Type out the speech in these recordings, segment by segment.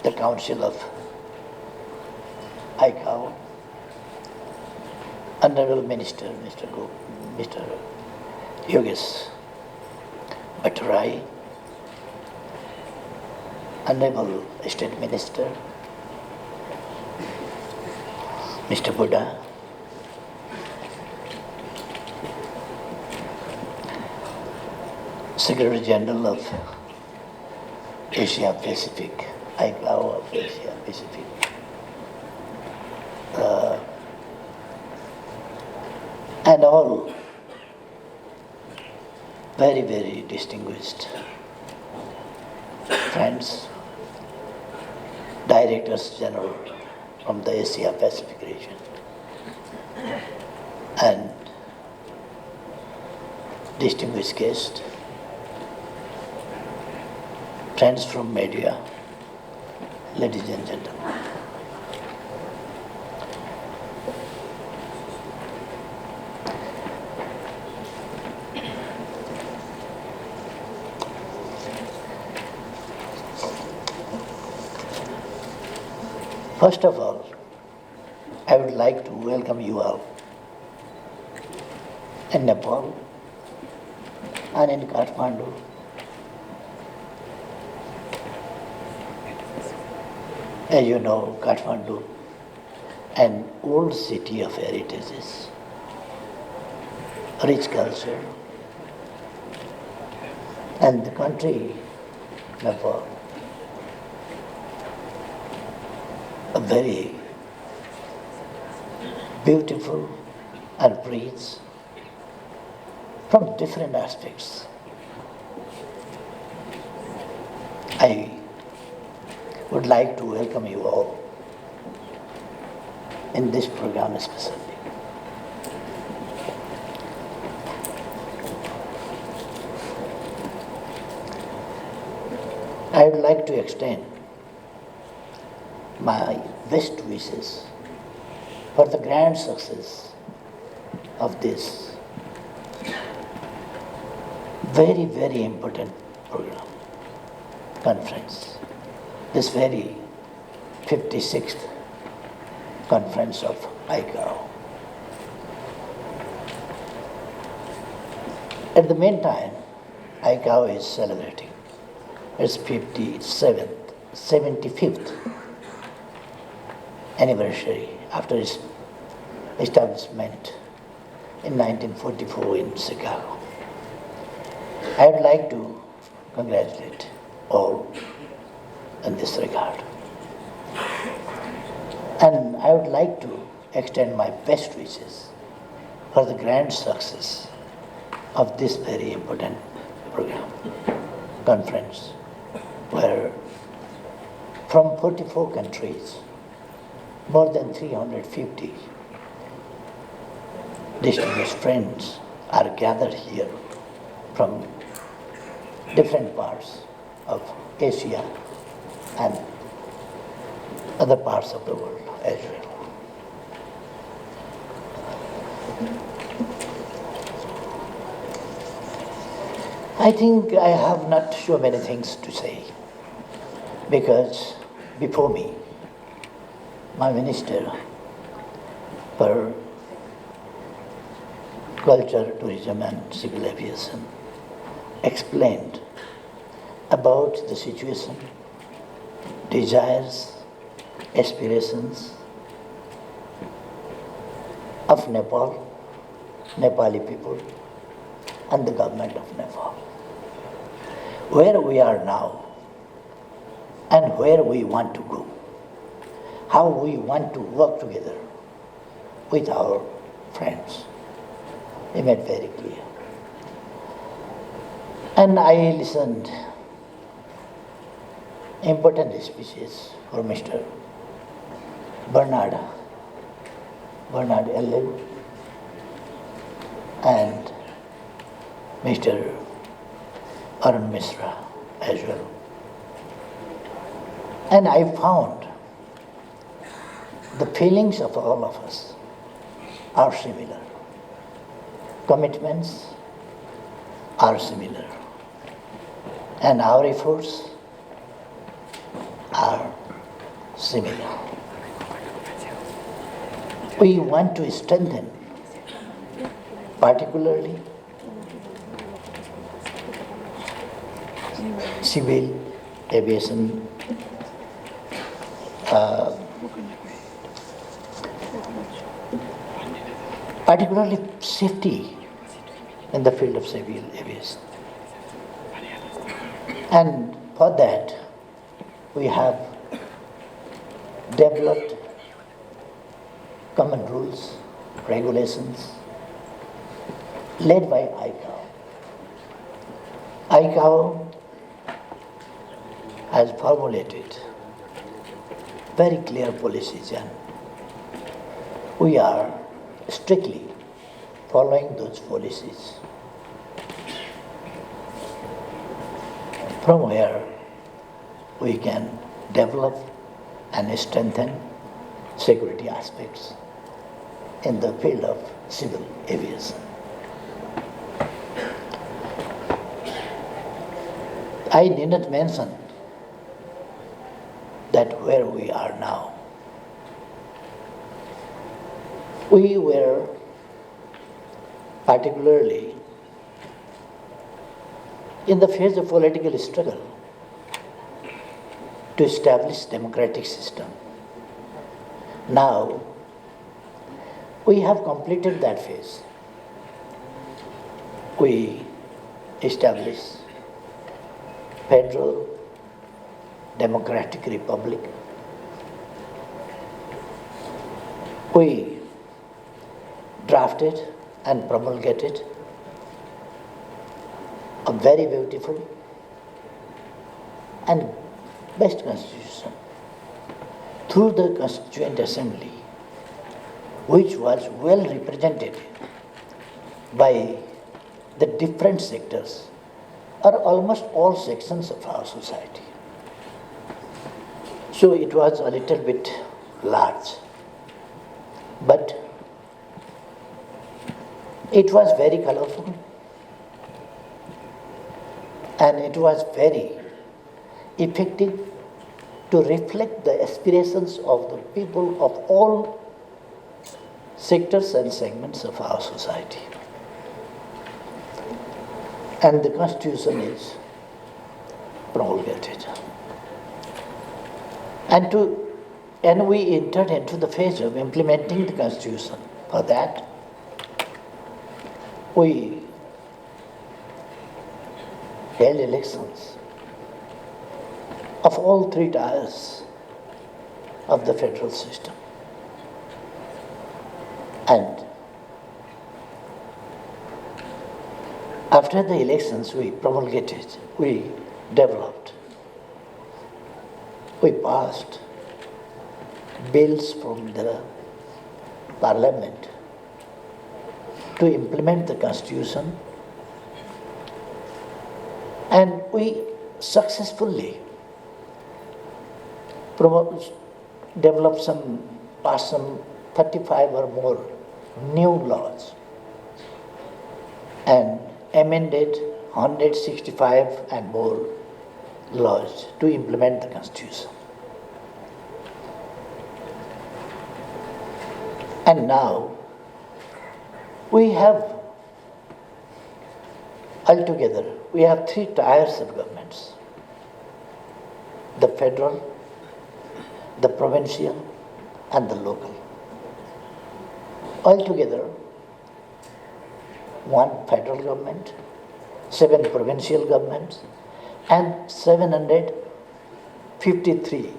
the Council of ICAO, Honorable Minister Mr. Yogesh Bhattarai, Honorable State Minister Mr. Buddha, Secretary General of Asia Pacific, ICAO of Asia Pacific, and all very, very distinguished friends, Directors General from the Asia Pacific region, and distinguished guests, friends from media, ladies and gentlemen. First of all, I would like to welcome you all in Nepal and in Kathmandu. As you know, Kathmandu, an old city of heritages, rich culture, and the country, Nepal, a very beautiful and rich from different aspects. I would like to welcome you all in this program especially. I would like to extend my best wishes for the grand success of this very, very important program, conference, this very 56th conference of ICAO. At the meantime, ICAO is celebrating its 75th anniversary after its establishment in 1944 in Chicago. I would like to congratulate all in this regard. And I would like to extend my best wishes for the grand success of this very important program, conference, where from 44 countries, more than 350 distinguished friends are gathered here from different parts of Asia and other parts of the world as well. I think I have not so many things to say because before me, my Minister for Culture, Tourism and Civil Aviation explained about the situation, desires, aspirations of Nepal, Nepali people, and the government of Nepal. Where we are now and where we want to go, how we want to work together with our friends. He made very clear. And I listened important speeches for Mr. Bernard Ellen and Mr. Arun Misra as well. And I found the feelings of all of us are similar. Commitments are similar. And our efforts are similar. We want to strengthen, particularly civil aviation, particularly safety in the field of civil aviation. And for that, we have developed common rules, regulations, led by ICAO. ICAO has formulated very clear policies, and we are strictly following those policies. From where we can develop and strengthen security aspects in the field of civil aviation. I did not mention that where we are now. We were particularly in the phase of political struggle to establish democratic system. Now, we have completed that phase. We establish Federal Democratic Republic. We drafted and promulgated a very beautiful and best constitution through the Constituent Assembly, which was well represented by the different sectors or almost all sections of our society. So it was a little bit large, but it was very colorful and it was very effective to reflect the aspirations of the people of all sectors and segments of our society. And the Constitution is promulgated. And we entered into the phase of implementing the Constitution. For that, we held elections of all three tiers of the federal system. And after the elections we promulgated, we developed, we passed bills from the Parliament to implement the Constitution, and we successfully passed some 35 or more new laws and amended 165 and more laws to implement the Constitution. And now we have altogether, we have three tiers of governments: the federal, the provincial, and the local. Altogether, one federal government, 7 provincial governments, and 753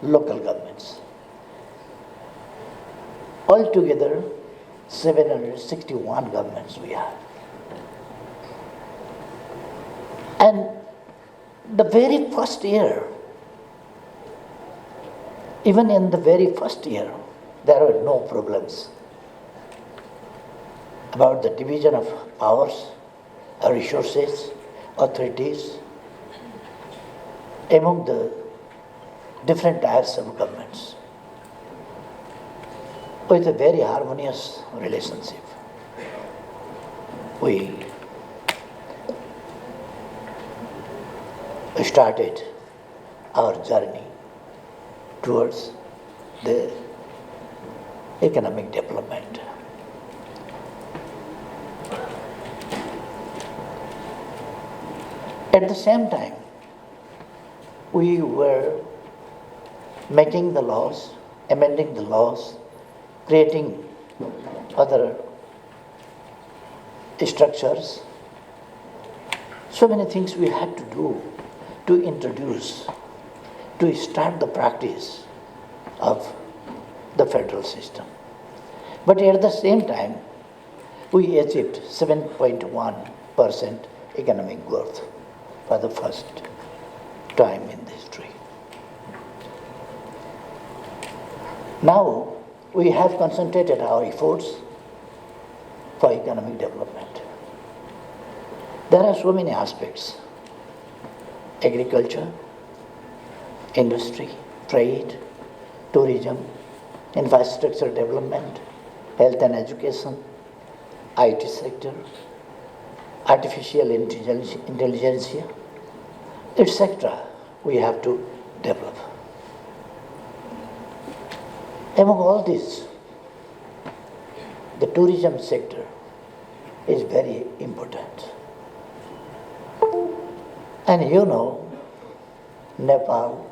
local governments. Altogether, 761 governments we have. And the very first year, even in the very first year, there were no problems about the division of powers, resources, authorities among the different tiers of governments, with a very harmonious relationship. We started our journey towards the economic development. At the same time, we were making the laws, amending the laws, creating other structures. So many things we had to do to introduce, to start the practice of the federal system. But at the same time, we achieved 7.1% economic growth for the first time in history. Now, we have concentrated our efforts for economic development. There are so many aspects: agriculture, industry, trade, tourism, infrastructure development, health and education, IT sector, artificial intelligence, etc. we have to develop. Among all this, the tourism sector is very important. And you know, Nepal,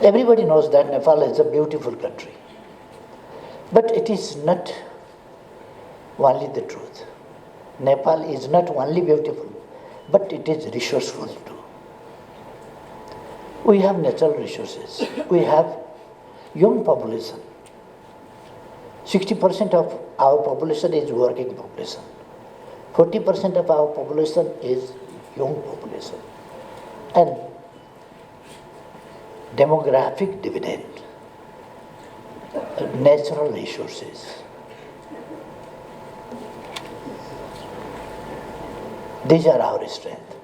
everybody knows that Nepal is a beautiful country. But it is not only the truth. Nepal is not only beautiful, but it is resourceful too. We have natural resources. We have young population. 60% of our population is working population. 40% of our population is young population. And demographic dividend, natural resources. These are our strength.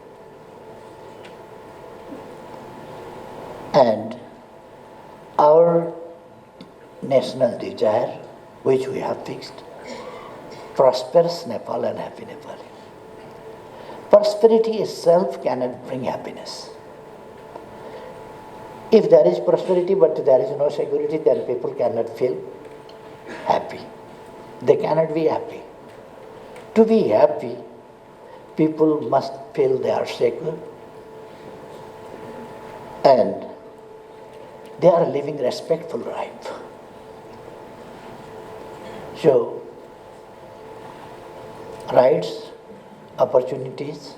And our national desire, which we have fixed, prosperous Nepal and happy Nepal. Prosperity itself cannot bring happiness. If there is prosperity but there is no security, then people cannot feel happy. They cannot be happy. To be happy, people must feel they are secure and they are living respectful life. So, rights, opportunities,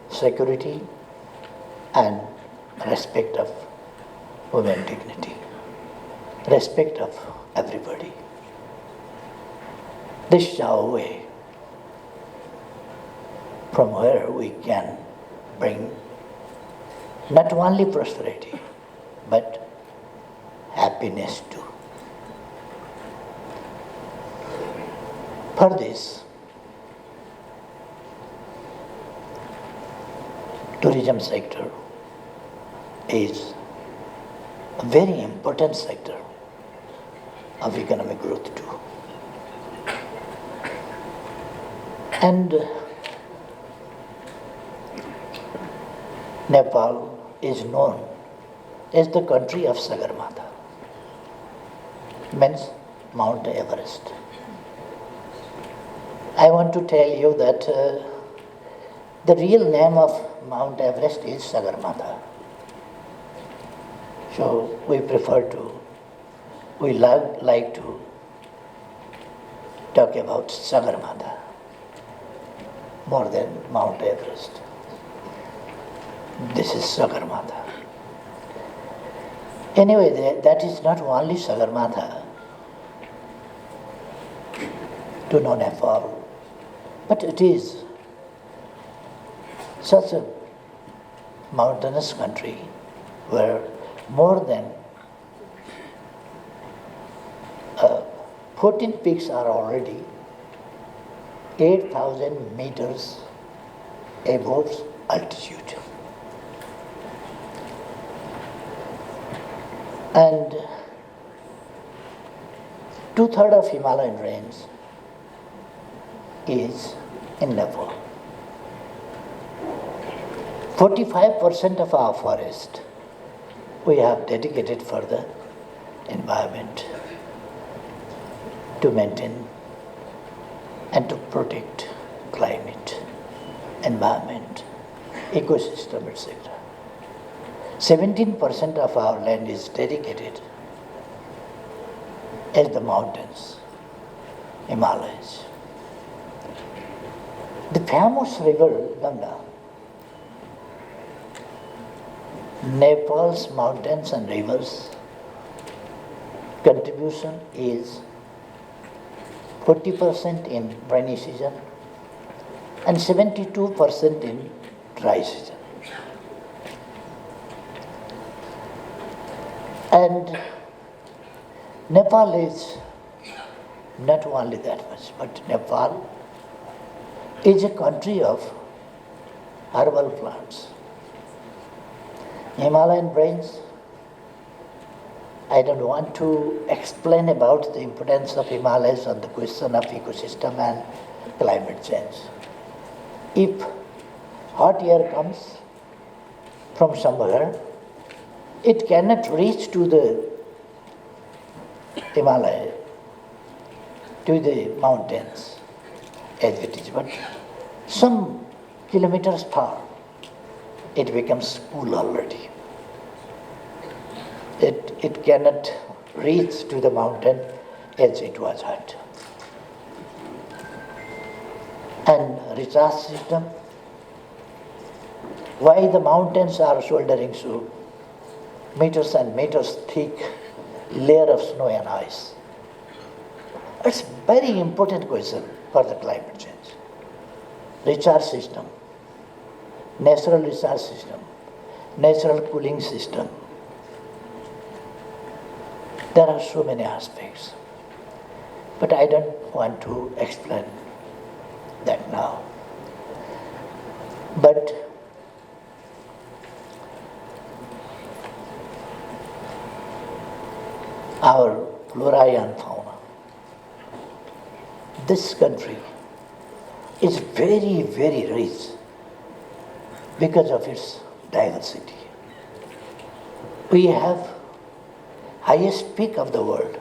security, and respect of human dignity, respect of everybody. This is our way from where we can bring not only prosperity, but happiness too. For this, tourism sector is a very important sector of economic growth too. And Nepal is known as the country of Sagarmatha, means Mount Everest. I want to tell you that the real name of Mount Everest is Sagarmatha. So we like to talk about Sagarmatha more than Mount Everest. This is Sagarmatha. Anyway, that is not only Sagarmatha to know Nepal, but it is such a mountainous country where more than 14 peaks are already 8,000 meters above altitude. And 2/3 of Himalayan range is in Nepal. 45% of our forest we have dedicated for the environment to maintain and to protect climate, environment, ecosystem, etc. 17% of our land is dedicated as the mountains, Himalayas. The famous river Ganga, Nepal's mountains and rivers contribution is 40% in rainy season and 72% in dry season. And Nepal is not only that much, but Nepal is a country of herbal plants. Himalayan range, I don't want to explain about the importance of Himalayas on the question of ecosystem and climate change. If hot air comes from somewhere, it cannot reach to the Himalaya, to the mountains as it is, but some kilometers far, it becomes cool already. It cannot reach to the mountain as it was hot. And recharge system, why the mountains are shouldering so meters and meters thick layer of snow and ice? It's a very important question for the climate change. Recharge system, natural recharge system, natural cooling system. There are so many aspects, but I don't want to explain that now. But our flora and fauna, this country is very, very rich because of its diversity. We have highest peak of the world,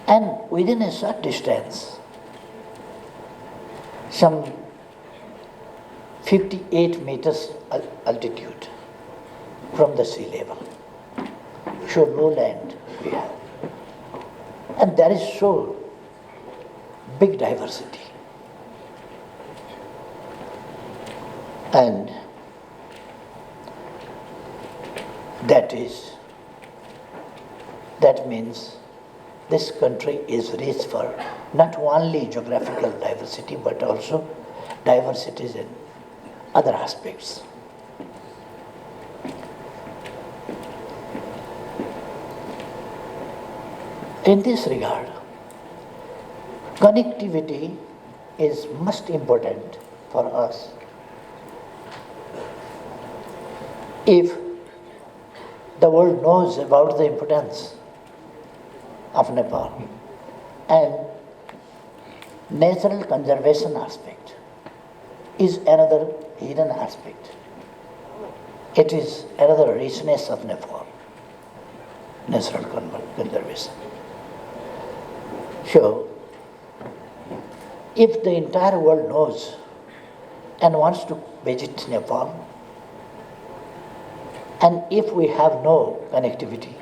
and within a short distance, some 58 meters altitude from the sea level. So low land we have. And there is so big diversity. And that means this country is rich for not only geographical diversity but also diversities in other aspects. In this regard, connectivity is most important for us. If the world knows about the importance of Nepal and natural conservation aspect is another hidden aspect. It is another richness of Nepal, natural conservation. So, if the entire world knows and wants to visit Nepal, and if we have no connectivity,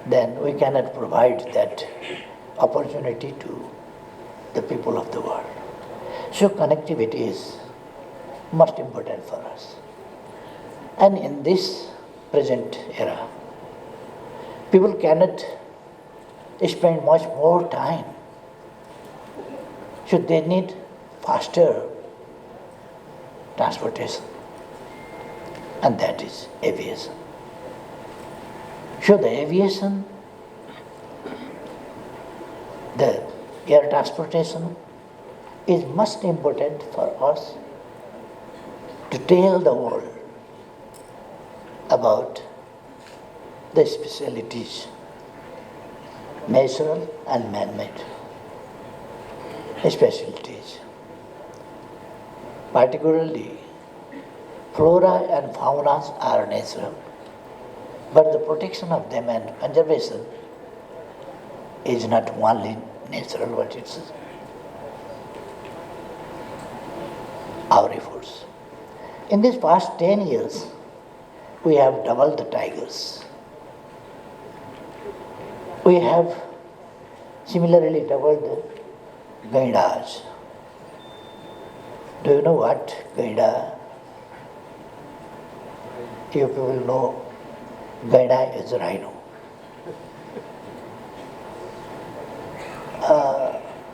then we cannot provide that opportunity to the people of the world. So connectivity is most important for us. And in this present era, people cannot spend much more time. So they need faster transportation, and that is aviation. So the aviation, the air transportation is most important for us to tell the world about the specialities, natural and man-made specialties. Particularly, Flora and fauna are natural, but the protection of them and conservation is not only natural, but it's our efforts. In these past 10 years, we have doubled the tigers. We have similarly doubled the gaidas. Do you know what gaida? You people know gaida is a rhino.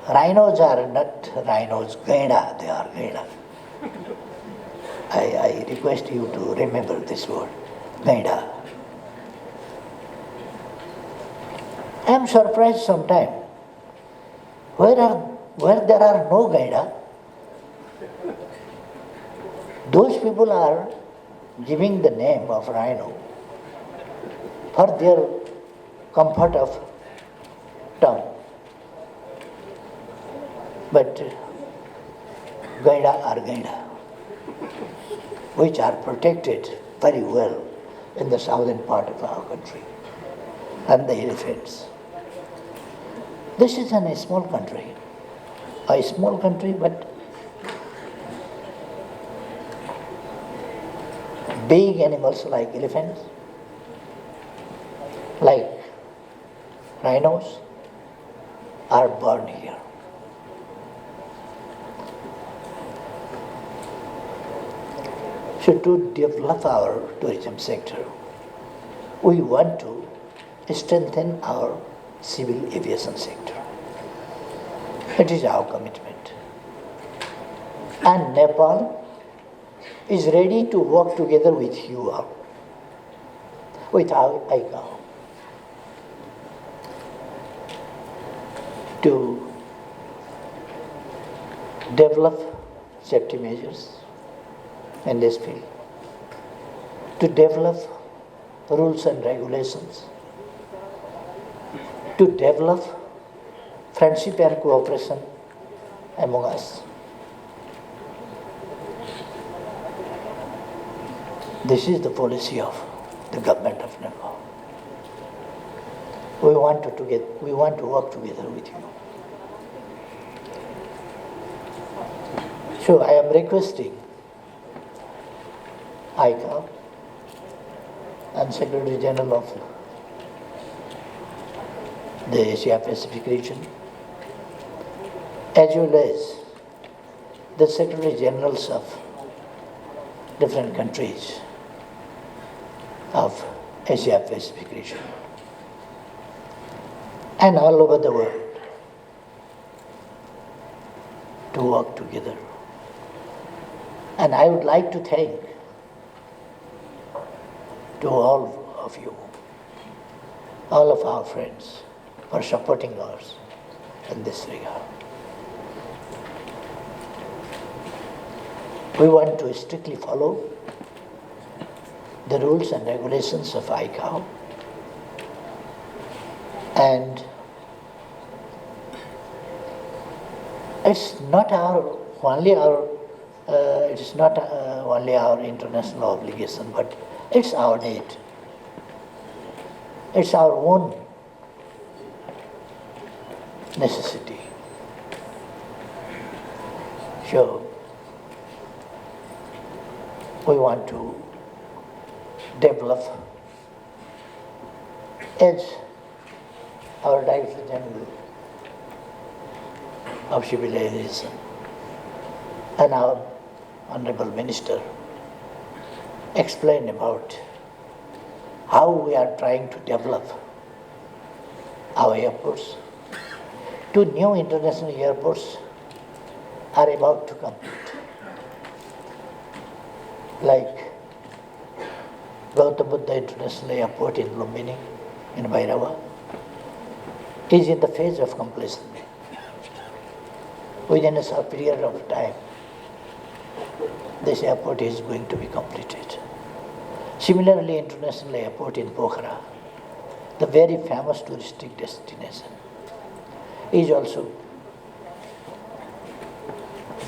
Rhinos are not rhinos, gaida, they are gaida. I request you to remember this word, gaida. I am surprised sometimes where there are no gaida, those people are giving the name of rhino for their comfort of tongue. But gaida are gaida, which are protected very well in the southern part of our country, and the elephants. This is a small country, but big animals like elephants, like rhinos, are born here. So to develop our tourism sector, we want to strengthen our civil aviation sector. It is our commitment. And Nepal is ready to work together with you all, with our ICAO, to develop safety measures in this field, to develop rules and regulations, to develop friendship and cooperation among us. This is the policy of the government of Nepal. We want to work together with you. So I am requesting ICAO and Secretary General of the Asia Pacific region, as well as the Secretary Generals of different countries of Asia Pacific region and all over the world to work together. And I would like to thank to all of you, all of our friends, for supporting us in this regard. We want to strictly follow the rules and regulations of ICAO, and it's not only our international obligation, but it's our need. It's our own necessity. So we want to develop, as our Director General of Civil Aviation and our Honorable Minister explained about how we are trying to develop our airports. Two new international airports are about to complete, like Gautam Buddha International Airport in Lumbini, in Bhairava, is in the phase of completion. Within a short period of time, this airport is going to be completed. Similarly, International Airport in Pokhara, the very famous touristic destination, is also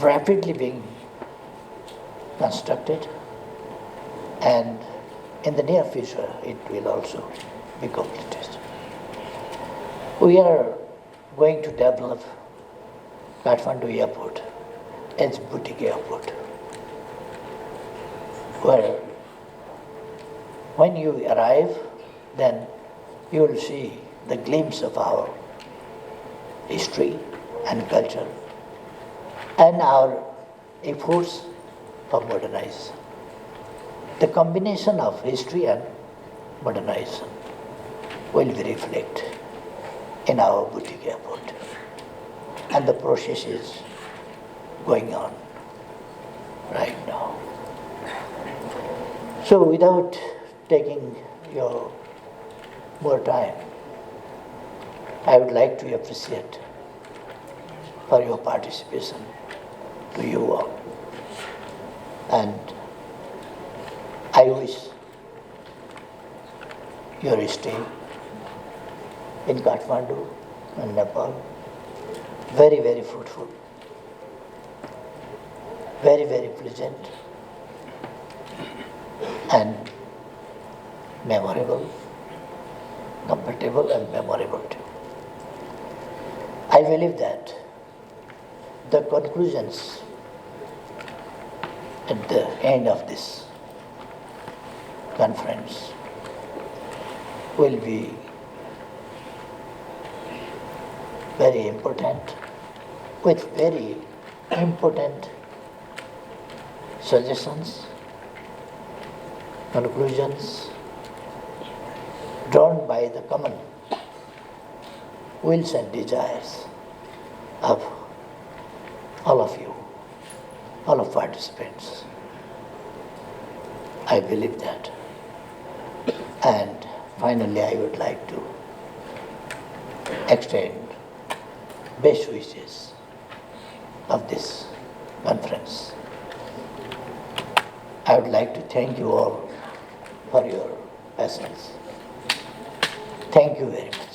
rapidly being constructed and in the near future it will also be completed. We are going to develop Kathmandu airport as boutique airport, where when you arrive, then you will see the glimpse of our history and culture and our efforts for modernization. The combination of history and modernization will be reflected in our boutique airport. And the process is going on right now. So without taking your more time, I would like to appreciate for your participation to you all. And I wish your stay in Kathmandu and Nepal very, very fruitful, very, very pleasant, and memorable, comfortable and memorable too. I believe that the conclusions at the end of this conference will be very important, with very important suggestions, conclusions drawn by the common wills and desires of all of you, all of participants. I believe that. And finally, I would like to extend best wishes of this conference. I would like to thank you all for your presence. Thank you very much.